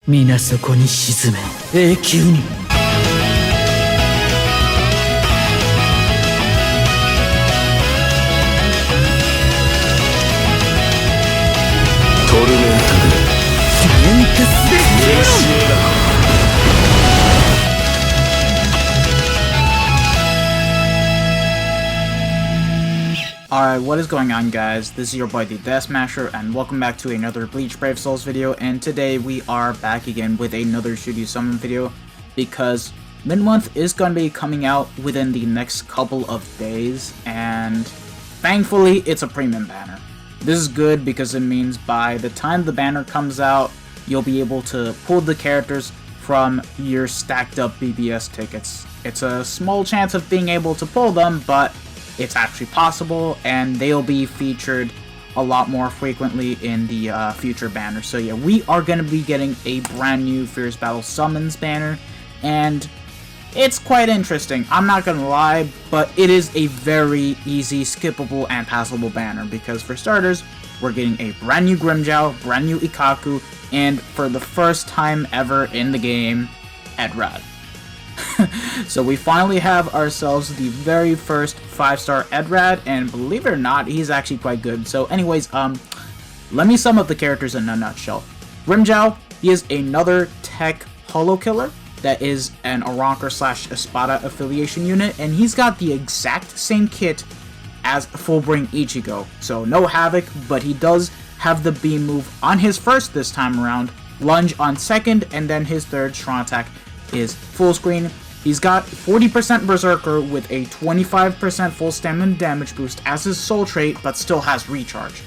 皆そこに沈め永久に。トルメンタでメンテスでメシエラ。Alright, what is going on, guys? This is your boy the Death Smasher, and welcome back to another Bleach Brave Souls video. And today we are back again with another Should You Summon video, because mid-month is going to be coming out within the next couple of days, and thankfully it's a premium banner. This is good because it means by the time the banner comes out, you'll be able to pull the characters from your stacked up BBS tickets. It's a small chance of being able to pull them, but it's actually possible, and they'll be featured a lot more frequently in the future banners. So yeah, we are going to be getting a brand new Fierce Battle Summons banner, and it's quite interesting. I'm not going to lie, but it is a very easy, skippable, and passable banner, because for starters, we're getting a brand new Grimmjow, brand new Ikkaku, and for the first time ever in the game, Edrad. So we finally have ourselves the very first 5-star Edrad, and believe it or not, he's actually quite good. So anyways, let me sum up the characters in a nutshell. Grimmjow, he is another tech holo killer that is an Aranker / Espada affiliation unit, and he's got the exact same kit as Fullbring Ichigo. So no Havoc, but he does have the beam move on his first this time around, lunge on second, and then his third strong attack is full screen. He's got 40% Berserker with a 25% full stamina damage boost as his soul trait, but still has recharge.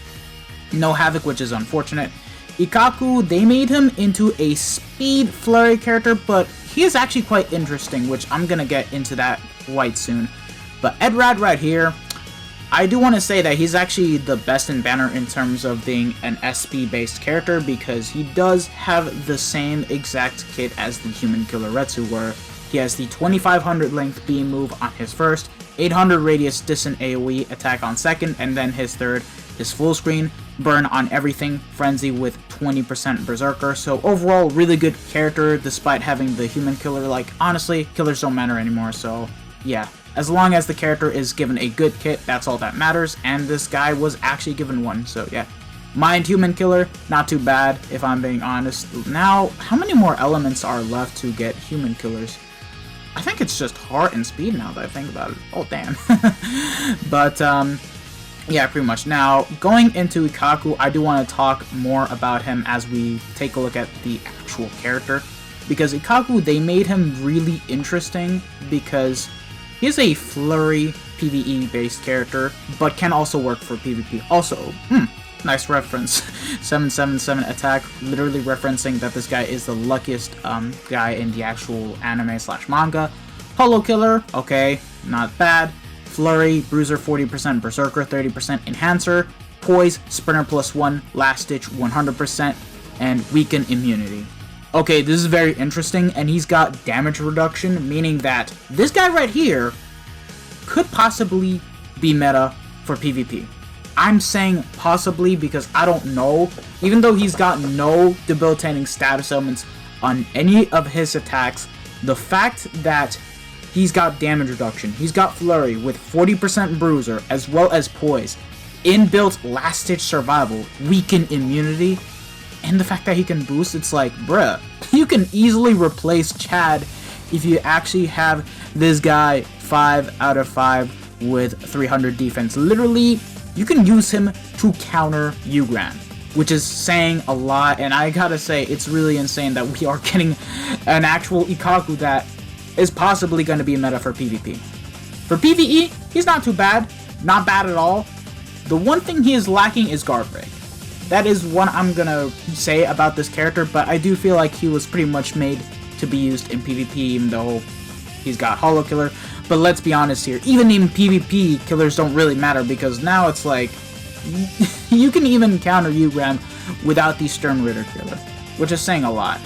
No Havoc, which is unfortunate. Ikkaku, they made him into a speed flurry character, but he is actually quite interesting, which I'm gonna get into that quite soon. But Edrad right here, I do want to say that he's actually the best in banner in terms of being an SP based character, because he does have the same exact kit as the human killer Retsu, where he has the 2500 length beam move on his first, 800 radius distant AoE attack on second, and then his third is full screen, burn on everything, frenzy with 20% berserker. So overall, really good character despite having the human killer. Like, honestly, killers don't matter anymore, so yeah. As long as the character is given a good kit, that's all that matters, and this guy was actually given one, so yeah. Mind Human Killer, not too bad, if I'm being honest. Now, how many more elements are left to get Human Killers? I think it's just Heart and Speed now that I think about it. Oh, damn. But, yeah, pretty much. Now, going into Ikkaku, I do want to talk more about him as we take a look at the actual character, because Ikkaku, they made him really interesting because he's a flurry PvE based character, but can also work for PvP. Also, nice reference. 777 attack, literally referencing that this guy is the luckiest guy in the actual anime / manga. Holo Killer, okay, not bad. Flurry, Bruiser 40%, Berserker 30%, Enhancer, Poise, Sprinter +1, Last Ditch 100%, and Weaken Immunity. Okay, this is very interesting, and he's got damage reduction, meaning that this guy right here could possibly be meta for PvP. I'm saying possibly because I don't know. Even though he's got no debilitating status elements on any of his attacks, the fact that he's got damage reduction, he's got Flurry with 40% Bruiser, as well as Poise, inbuilt Last Ditch Survival, Weaken Immunity, and the fact that he can boost, it's like, bruh, you can easily replace Chad if you actually have this guy 5 out of 5 with 300 defense. Literally, you can use him to counter Ugram, which is saying a lot, and I gotta say, it's really insane that we are getting an actual Ikkaku that is possibly going to be meta for PvP. For PvE, he's not too bad, not bad at all. The one thing he is lacking is guard break. That is what I'm gonna say about this character, but I do feel like he was pretty much made to be used in PvP, even though he's got Holo Killer. But let's be honest here, even in PvP, killers don't really matter, because now it's like, you can even counter Ugram without the Stern Ritter killer, which is saying a lot.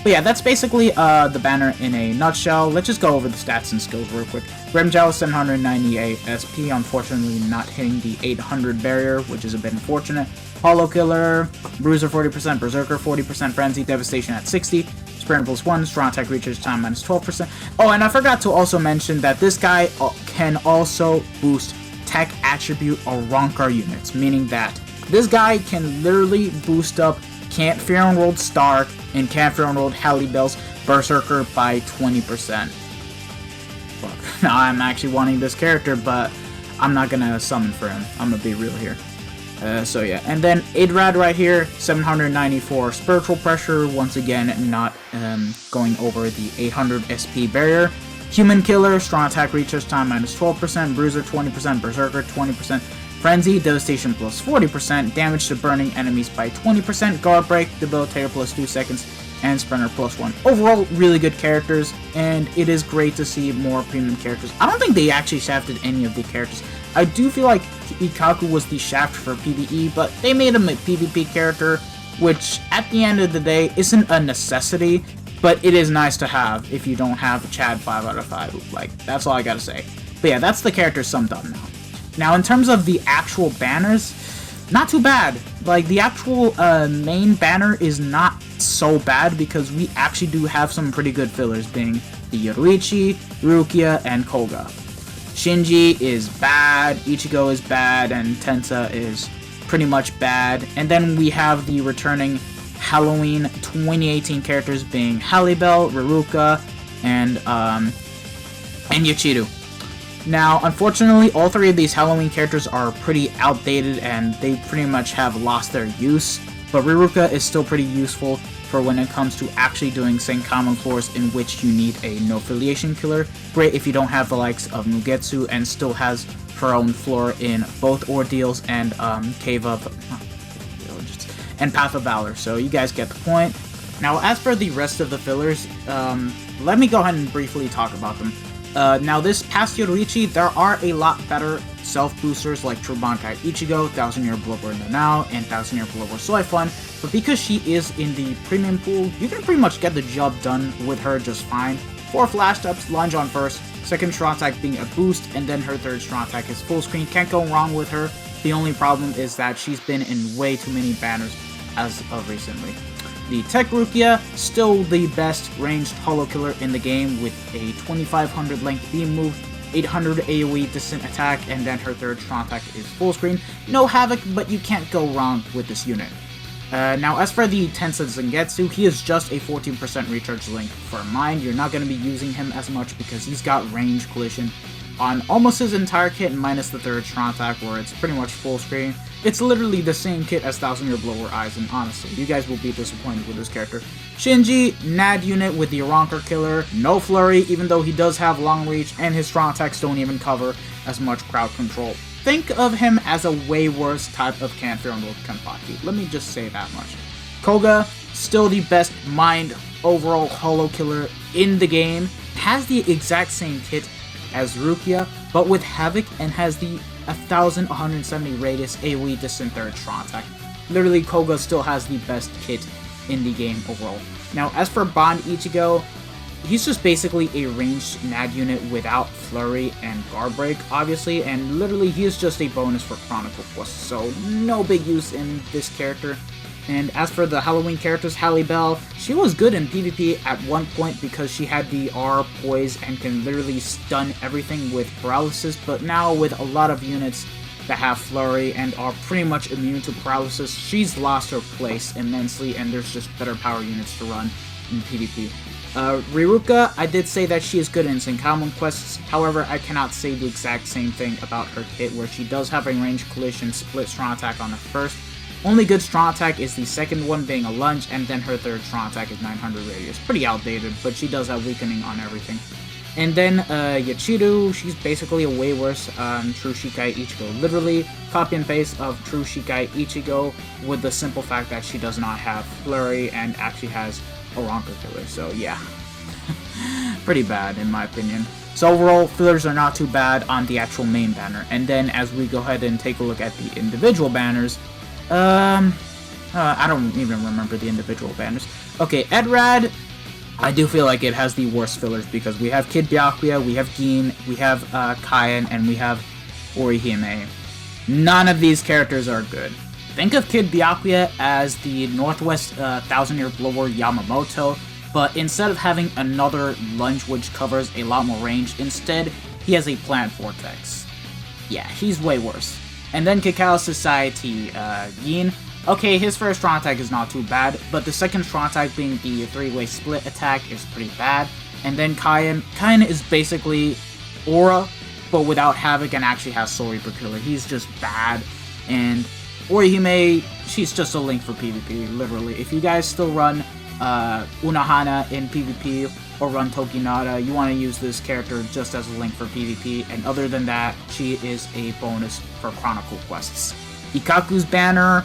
But yeah, that's basically the banner in a nutshell. Let's just go over the stats and skills real quick. Grimmjow 798 SP, unfortunately not hitting the 800 barrier, which is a bit unfortunate. Hollow Killer, Bruiser 40%, Berserker 40%, Frenzy, Devastation at 60, Sprint +1, Strong Attack Recharge Time -12%. Oh, and I forgot to also mention that this guy can also boost Tech Attribute or Rankar units, meaning that this guy can literally boost up Can't Fear Enrolled Stark and Can't Fear Enrolled Hallibel's Berserker by 20%. Fuck. Now I'm actually wanting this character, but I'm not gonna summon for him. I'm gonna be real here. So yeah, and then Edrad right here, 794 Spiritual Pressure, once again not going over the 800 SP barrier. Human Killer, Strong Attack Recharge Time -12%, Bruiser 20%, Berserker 20%, Frenzy, Devastation +40%, Damage to Burning Enemies by 20%, Guard Break, Debilitator +2 seconds, and Sprinter +1. Overall, really good characters, and it is great to see more premium characters. I don't think they actually shafted any of the characters. I do feel like Ikkaku was the shaft for PvE, but they made him a PvP character, which at the end of the day isn't a necessity, but it is nice to have if you don't have Chad 5 out of 5. Like, that's all I gotta say. But yeah, that's the character summed up now. Now, in terms of the actual banners, not too bad. Like, the actual main banner is not so bad because we actually do have some pretty good fillers, being the Yoruichi, Rukia, and Koga. Shinji is bad, Ichigo is bad, and Tensa is pretty much bad. And then we have the returning Halloween 2018 characters being Hallibel, Ruruka, and Yachiru. Now, unfortunately, all three of these Halloween characters are pretty outdated and they pretty much have lost their use, but Ruruka is still pretty useful for when it comes to actually doing St. Common floors in which you need a no affiliation killer. Great if you don't have the likes of Mugetsu and still has her own floor in both Ordeals and Cave of... and Path of Valor, so you guys get the point. Now, as for the rest of the fillers, let me go ahead and briefly talk about them. Now, this past Yoruichi, there are a lot better self-boosters like True Bankai Ichigo, 1000 Year Blood War Now, and 1000 Year Blood War Soy Fun, but because she is in the premium pool, you can pretty much get the job done with her just fine. 4 flash ups, lunge on first, second strong attack being a boost, and then her third strong attack is full screen. Can't go wrong with her. The only problem is that she's been in way too many banners as of recently. The Tech Rukia, still the best ranged Hollow Killer in the game with a 2500 length beam move, 800 AoE distant attack, and then her third strong attack is full screen. No Havoc, but you can't go wrong with this unit. Now, as for the Tensa Zangetsu, he is just a 14% recharge link for Mind. You're not going to be using him as much because he's got range collision on almost his entire kit minus the third strong attack where it's pretty much full screen. It's literally the same kit as 1000 Year Blower Eyes, and honestly, you guys will be disappointed with this character. Shinji, NAD unit with the Rankar Killer, no flurry even though he does have long reach, and his strong attacks don't even cover as much crowd control. Think of him as a way worse type of Can't Fear Enrolled Kenpachi, let me just say that much. Koga, still the best Mind overall Hollow Killer in the game, has the exact same kit as Rukia, but with Havoc, and has the 1170 radius AoE distant third strong attack. Literally, Koga still has the best kit in the game overall. Now, as for Bond Ichigo, he's just basically a ranged NAD unit without Flurry and Guard Break, obviously, and literally he is just a bonus for Chronicle quests, so no big use in this character. And as for the Halloween characters, Hallibel, she was good in PvP at one point because she had the R poise and can literally stun everything with paralysis, but now with a lot of units that have Flurry and are pretty much immune to paralysis, she's lost her place immensely and there's just better power units to run in PvP. Ruruka, I did say that she is good in Senkamen quests, however I cannot say the exact same thing about her kit where she does have a range collision split strong attack on her first. Only good strong attack is the second one being a lunge, and then her third strong attack is 900 radius. Pretty outdated, but she does have weakening on everything. And then Yachiru, she's basically a way worse True Shikai Ichigo. Literally, copy and paste of True Shikai Ichigo with the simple fact that she does not have Flurry and actually has a Rankar Killer. So yeah, pretty bad in my opinion. So overall, fillers are not too bad on the actual main banner. And then as we go ahead and take a look at the individual banners, I don't even remember the individual banners. Okay, Edrad, I do feel like it has the worst fillers because we have Kid Byakuya, we have Gin, we have Kaien, and we have Orihime. None of these characters are good. Think of Kid Byakuya as the Northwest Thousand-Year Blower Yamamoto, but instead of having another lunge which covers a lot more range, instead he has a plant vortex. Yeah, he's way worse. And then Kakao Society, Yin. Okay, his first strong attack is not too bad, but the second strong attack being the three-way split attack is pretty bad. And then Kaien is basically Aura, but without Havoc and actually has Soul Reaper Killer. He's just bad. And Orihime, she's just a link for PvP, literally. If you guys still run Unohana in PvP or run Tokinata, you want to use this character just as a link for PvP, and other than that, she is a bonus for Chronicle quests. Ikkaku's banner,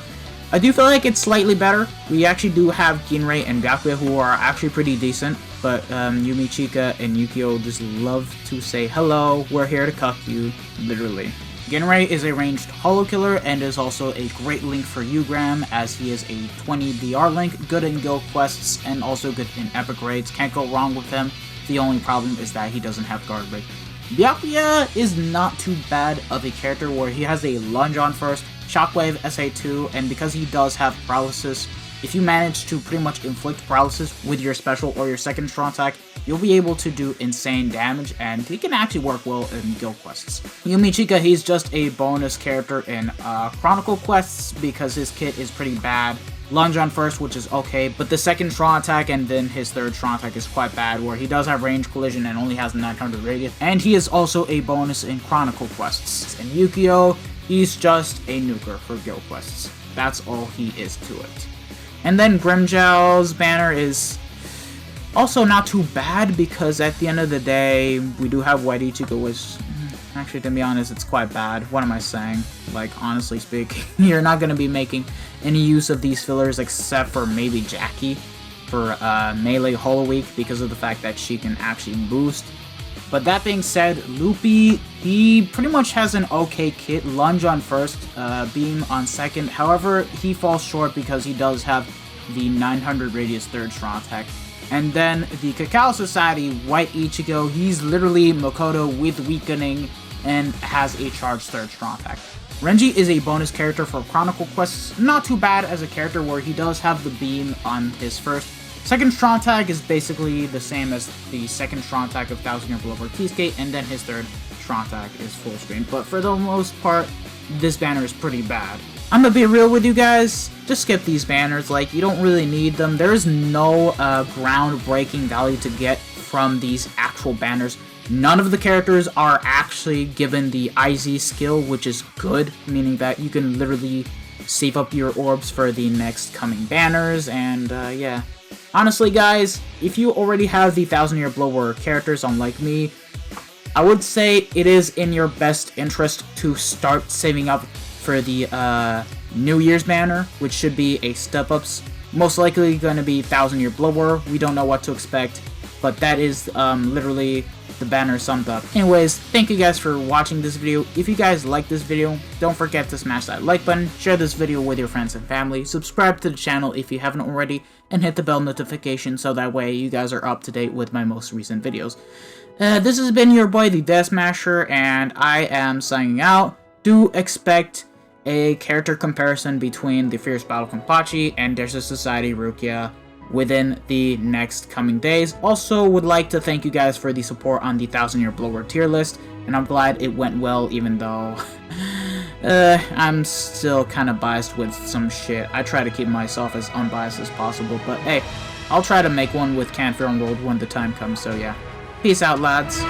I do feel like it's slightly better. We actually do have Ginrei and Byakuya who are actually pretty decent, but Yumi, Chika, and Yukio just love to say, hello, we're here to cuck you, literally. Ginrei is a ranged holo killer and is also a great link for Ugram, as he is a 20 DR link, good in guild quests, and also good in epic raids. Can't go wrong with him. The only problem is that he doesn't have guard break. Byakuya is not too bad of a character where he has a lunge on first, Shockwave, SA2, and because he does have paralysis, if you manage to pretty much inflict paralysis with your special or your second strong attack, you'll be able to do insane damage, and he can actually work well in guild quests. Yumi Chika, he's just a bonus character in Chronicle quests because his kit is pretty bad. Lunge on first, which is okay, but the second strong attack and then his third strong attack is quite bad, where he does have range collision and only has 900 radius, and he is also a bonus in Chronicle quests. And Yukio, he's just a nuker for guild quests. That's all he is to it. And then Grimmjow's banner is also not too bad, because at the end of the day, we do have White Ichigo, which, actually, to be honest, it's quite bad. What am I saying? Like, honestly speaking, you're not going to be making any use of these fillers except for maybe Jackie for Melee Holo Week, because of the fact that she can actually boost. But that being said, Loopy, he pretty much has an okay kit. Lunge on first, Beam on second. However, he falls short because he does have the 900 radius third strong attack. And then the Kakao Society, White Ichigo, he's literally Makoto with weakening and has a charged third strong attack. Renji is a bonus character for Chronicle quests. Not too bad as a character where he does have the beam on his first. Second strong attack is basically the same as the second strong attack of 1000-Year Blower T-Skate, and then his third strong attack is full screen. But for the most part, this banner is pretty bad. I'm gonna be real with you guys, just skip these banners, like, you don't really need them. There is no groundbreaking value to get from these actual banners. None of the characters are actually given the IZ skill, which is good, meaning that you can literally save up your orbs for the next coming banners, and yeah. Honestly, guys, if you already have the 1000-Year Blower characters, unlike me, I would say it is in your best interest to start saving up for the New Year's banner, which should be a step-ups. Most likely going to be 1000-Year Blower. We don't know what to expect, but that is literally the banner summed up. Anyways, thank you guys for watching this video. If you guys like this video, don't forget to smash that like button, share this video with your friends and family, subscribe to the channel if you haven't already, and hit the bell notification so that way you guys are up to date with my most recent videos. This has been your boy, the Death Smasher, and I am signing out. Do expect a character comparison between the Fierce Battle Kenpachi and Desert Society Rukia within the next coming days. Also, would like to thank you guys for the support on the 1000-Year Blower tier list, and I'm glad it went well, even though I'm still kind of biased with some shit. I try to keep myself as unbiased as possible, but hey, I'll try to make one with Canfer World when the time comes, so yeah. Peace out, lads.